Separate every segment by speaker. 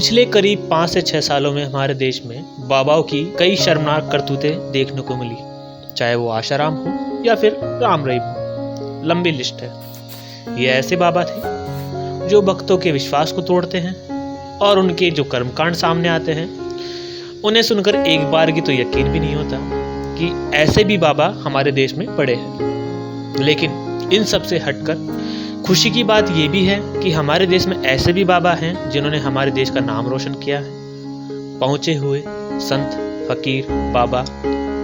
Speaker 1: पिछले करीब 5 से 6 सालों में हमारे देश में बाबाओं की कई शर्मनाक करतूतें देखने को मिली, चाहे वो आशाराम हो या फिर राम रहीम हो। लंबी लिस्ट है। ये ऐसे बाबा थे जो भक्तों के विश्वास को तोड़ते हैं और उनके जो कर्मकांड सामने आते हैं उन्हें सुनकर एक बार की तो यकीन भी नहीं होता कि ऐसे भी बाबा हमारे देश में पड़े हैं। लेकिन इन सब से हटकर खुशी की बात यह भी है कि हमारे देश में ऐसे भी बाबा हैं जिन्होंने हमारे देश का नाम रोशन किया है। पहुंचे हुए संत फकीर बाबा,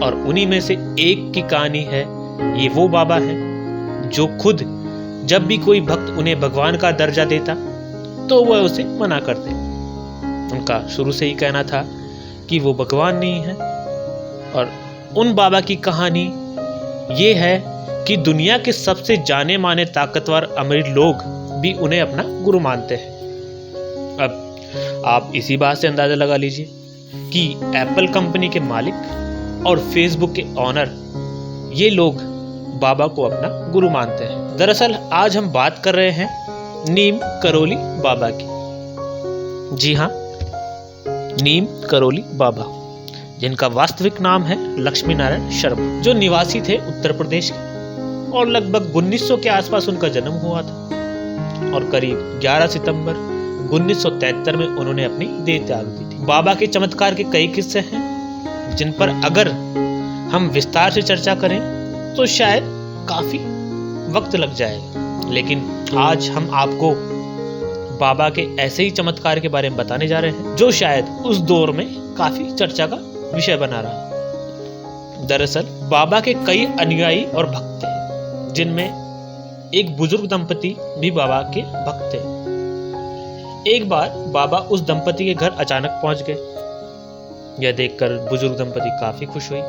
Speaker 1: और उन्हीं में से एक की कहानी है। ये वो बाबा हैं जो खुद जब भी कोई भक्त उन्हें भगवान का दर्जा देता तो वह उसे मना करते। उनका शुरू से ही कहना था कि वो भगवान नहीं है। और उन बाबा की कहानी ये है कि दुनिया के सबसे जाने माने ताकतवर अमीर लोग भी उन्हें अपना गुरु मानते हैं। अब आप इसी बात से अंदाजा लगा लीजिए कि एप्पल कंपनी के मालिक और फेसबुक के ऑनर, ये लोग बाबा को अपना गुरु मानते हैं। दरअसल आज हम बात कर रहे हैं नीम करोली बाबा की। जी हाँ, नीम करोली बाबा, जिनका वास्तविक नाम है लक्ष्मी नारायण शर्मा, जो निवासी थे उत्तर प्रदेश के, और लगभग 1900 के आसपास उनका जन्म हुआ था और करीब 11 सितंबर 1973 में उन्होंने अपनी देह त्याग दी थी। बाबा के चमत्कार के कई किस्से हैं जिन पर अगर हम विस्तार से चर्चा करें तो शायद काफी वक्त लग जाएगा, लेकिन आज हम आपको बाबा के ऐसे ही चमत्कार के बारे में बताने जा रहे हैं जो शायद उस दौर में काफी चर्चा का विषय बना रहा। दरअसल बाबा के कई अनुयायी और भक्त थे, जिनमें एक बुजुर्ग दंपति भी बाबा के भक्त थे। एक बार बाबा उस दंपति के घर अचानक पहुंच गए। यह देखकर बुजुर्ग दंपति काफी खुश हुई।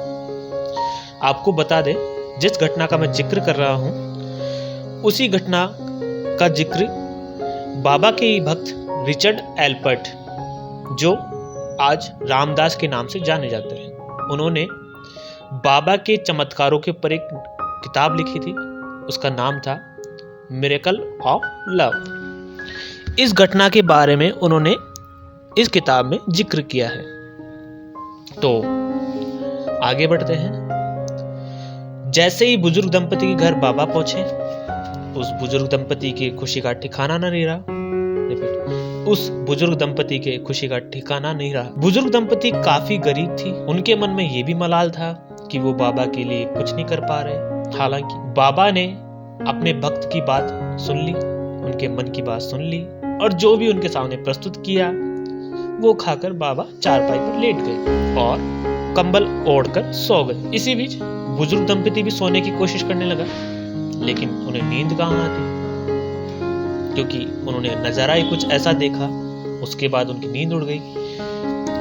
Speaker 1: आपको बता दें, जिस घटना का मैं जिक्र कर रहा हूं उसी घटना का जिक्र बाबा के ही भक्त रिचर्ड एल्पर्ट, जो आज रामदास के नाम से जाने जाते हैं, उन्होंने बाबा के चमत्कारों के ऊपर एक किताब लिखी थी। उसका नाम था मिरेकल ऑफ लव। इस घटना के बारे में उन्होंने इस किताब में जिक्र किया है। तो आगे बढ़ते हैं। जैसे ही बुजुर्ग दंपति के घर बाबा पहुंचे, उस बुजुर्ग दंपति की खुशी का ठिकाना नहीं रहा। उस बुजुर्ग दंपति के खुशी का ठिकाना नहीं रहा। बुजुर्ग दंपति काफी गरीब थी। उनके मन में यह भी मलाल था कि वो बाबा के लिए कुछ नहीं कर पा रहे। हालांकि बाबा ने अपने भक्त की बात सुन ली, उनके मन की बात सुन ली, और जो भी उनके सामने प्रस्तुत किया वो खाकर बाबा चारपाई पर लेट गए और कंबल ओढ़कर सो गए। इसी बीच बुजुर्ग दंपति भी सोने की कोशिश करने लगा, लेकिन उन्हें नींद कहाँ आती, क्योंकि उन्होंने नजारा ही कुछ ऐसा देखा। उसके बाद उनकी नींद उड़ गई,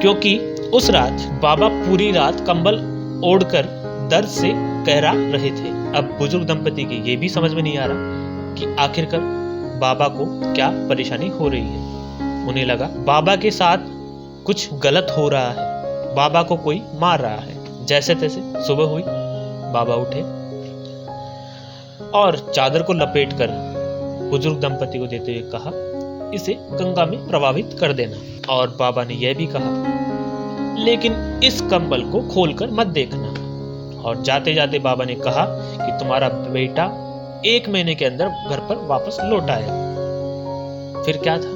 Speaker 1: क्योंकि उस रात बाबा पूरी रात कंबल ओढ़कर दर्द से कहरा रहे थे। अब बुजुर्ग दंपति की ये भी समझ में नहीं आ रहा कि आखिरकार बाबा को क्या परेशानी हो रही है। उन्हें लगा बाबा के साथ कुछ गलत हो रहा है, बाबा को कोई मार रहा है। जैसे तैसे सुबह हुई, बाबा उठे और चादर को लपेटकर बुजुर्ग दंपति को देते हुए कहा, इसे गंगा में प्रवाहित कर देना। और बाबा ने यह भी कहा, लेकिन इस कंबल को खोलकर मत देखना। और जाते जाते बाबा ने कहा कि तुम्हारा बेटा 1 महीने के अंदर घर पर वापस लौट आएगा। फिर क्या था,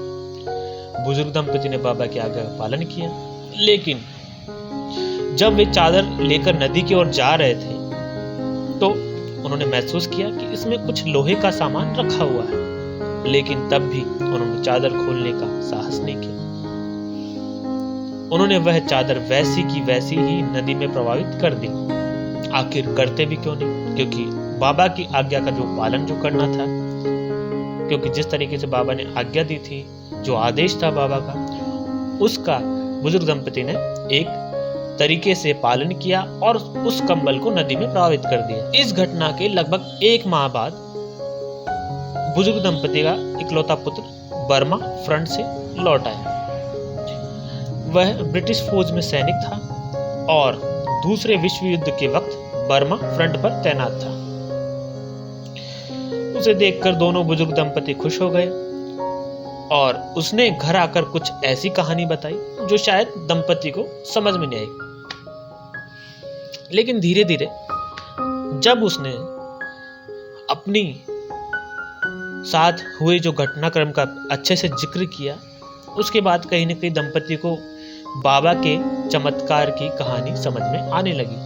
Speaker 1: बुजुर्ग दंपति ने बाबा की आज्ञा का पालन किया। लेकिन जब वे चादर लेकर नदी की ओर जा रहे थे तो उन्होंने महसूस किया कि इसमें कुछ लोहे का सामान रखा हुआ है, लेकिन तब भी उन्होंने चादर खोलने का साहस नहीं किया। उन्होंने वह चादर वैसी की वैसी ही नदी में प्रवाहित कर दी। आखिर करते भी क्यों नहीं, क्योंकि बाबा की आज्ञा का जो पालन जो करना था, क्योंकि जिस तरीके से बाबा ने आज्ञा दी थी, जो आदेश था बाबा का, उसका बुजुर्ग दंपति ने एक तरीके से पालन किया और उस कंबल को नदी में प्रवाहित कर दिया। इस घटना के लगभग 1 माह बाद बुजुर्ग दंपति का इकलौता पुत्र बर्मा फ्रंट से लौट आया। वह ब्रिटिश फौज में सैनिक था और दूसरे विश्व युद्ध के वक्त बर्मा फ्रंट पर तैनात था। उसे देखकर दोनों बुजुर्ग दंपति खुश हो गए और उसने घर आकर कुछ ऐसी कहानी बताई जो शायद दंपति को समझ में नहीं आई। लेकिन धीरे धीरे जब उसने अपनी साथ हुए जो घटनाक्रम का अच्छे से जिक्र किया, उसके बाद कहीं न कहीं दंपति को बाबा के चमत्कार की कहानी समझ में आने लगी।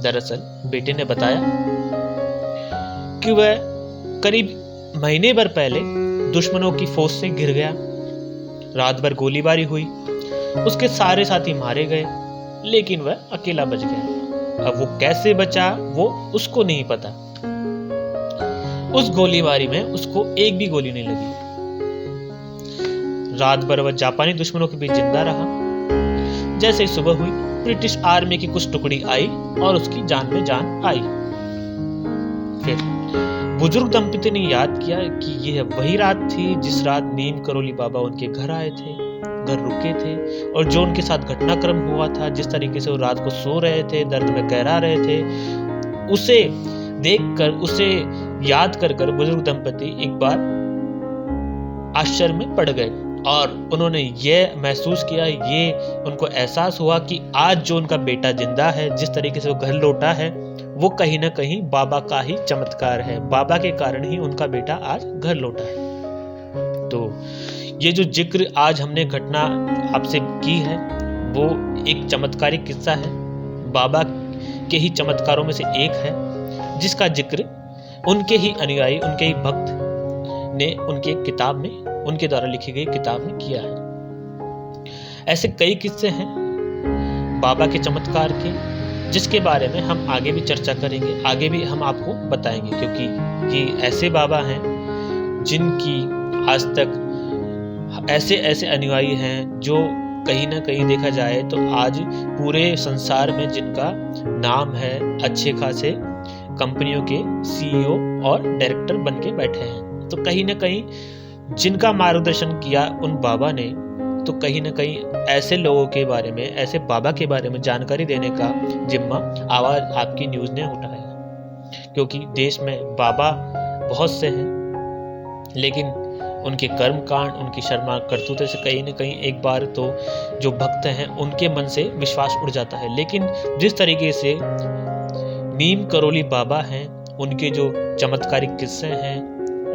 Speaker 1: दरअसल बेटे ने बताया कि वह करीब महीने भर पहले दुश्मनों की फौज से घिर गया। रात भर गोलीबारी हुई, उसके सारे साथी मारे गए, लेकिन वह अकेला बच गया। अब वो कैसे बचा वो उसको नहीं पता। उस गोलीबारी में उसको एक भी गोली नहीं लगी। रात भर वह जापानी दुश्मनों के बीच जिंदा रहा। जैसे ही सुबह हुई, ब्रिटिश आर्मी की कुछ टुकड़ी आई और उसकी जान में जान आई। फिर बुजुर्ग दंपति ने याद किया कि यह वही रात थी जिस रात नीम करोली बाबा उनके घर आए थे, घर रुके थे, और जो उनके साथ घटनाक्रम हुआ था, जिस तरीके से वो रात को सो रहे थे, दर्द में कहरा रहे थे, उसे देखकर, उसे याद कर कर बुजुर्ग दंपति एक बार आश्चर्य में पड़ गए और उन्होंने ये महसूस किया, ये उनको एहसास हुआ कि आज जो उनका बेटा जिंदा है, जिस तरीके से वो घर लौटा है, वो कहीं ना कहीं बाबा का ही चमत्कार है। बाबा के कारण ही उनका बेटा आज घर लौटा है। तो ये जो जिक्र आज हमने घटना आपसे की है, वो एक चमत्कारिक किस्सा है, बाबा के ही चमत्कारों में से एक है, जिसका जिक्र उनके ही अनुयायी, उनके ही भक्त ने उनके किताब में, उनके द्वारा लिखी गई किताब में किया है। ऐसे कई किस्से हैं बाबा के चमत्कार के, जिसके बारे में हम आगे भी चर्चा करेंगे, आगे भी हम आपको बताएंगे, क्योंकि ये ऐसे बाबा हैं जिनकी आज तक ऐसे ऐसे अनुयायी हैं जो कहीं ना कहीं देखा जाए तो आज पूरे संसार में जिनका नाम है, अच्छे खासे कंपनियों के सीईओ और डायरेक्टर बन के बैठे हैं। तो कहीं ना कहीं जिनका मार्गदर्शन किया उन बाबा ने, तो कहीं ना कहीं ऐसे लोगों के बारे में, ऐसे बाबा के बारे में जानकारी देने का जिम्मा आवाज आपकी न्यूज ने उठाया। क्योंकि देश में बाबा बहुत से हैं, लेकिन उनके कर्म कांड, उनकी शर्मा करतूतें से कहीं ना कहीं एक बार तो जो भक्त हैं उनके मन से विश्वास उड़ जाता है। लेकिन जिस तरीके से नीम करोली बाबा हैं, उनके जो चमत्कारिक किस्से हैं,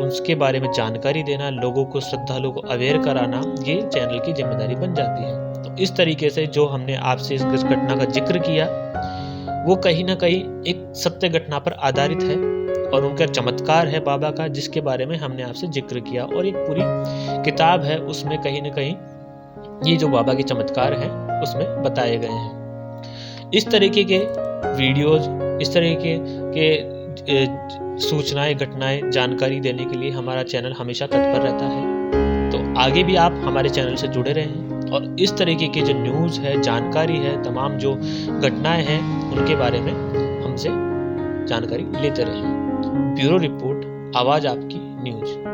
Speaker 1: उसके बारे में जानकारी देना, लोगों को, श्रद्धालुओं को अवेयर कराना, ये चैनल की जिम्मेदारी बन जाती है। तो इस तरीके से जो हमने आपसे इस घटना का जिक्र किया, वो कहीं ना कहीं एक सत्य घटना पर आधारित है और उनका चमत्कार है बाबा का, जिसके बारे में हमने आपसे जिक्र किया। और एक पूरी किताब है, उसमें कहीं ना कहीं ये जो बाबा के चमत्कार हैं उसमें बताए गए हैं। इस तरीके के वीडियोज, इस तरीके के सूचनाएं, घटनाएं, जानकारी देने के लिए हमारा चैनल हमेशा तत्पर रहता है। तो आगे भी आप हमारे चैनल से जुड़े रहें और इस तरीके के जो न्यूज़ है, जानकारी है, तमाम जो घटनाएं हैं, उनके बारे में हमसे जानकारी लेते रहें। ब्यूरो रिपोर्ट, आवाज़ आपकी न्यूज़।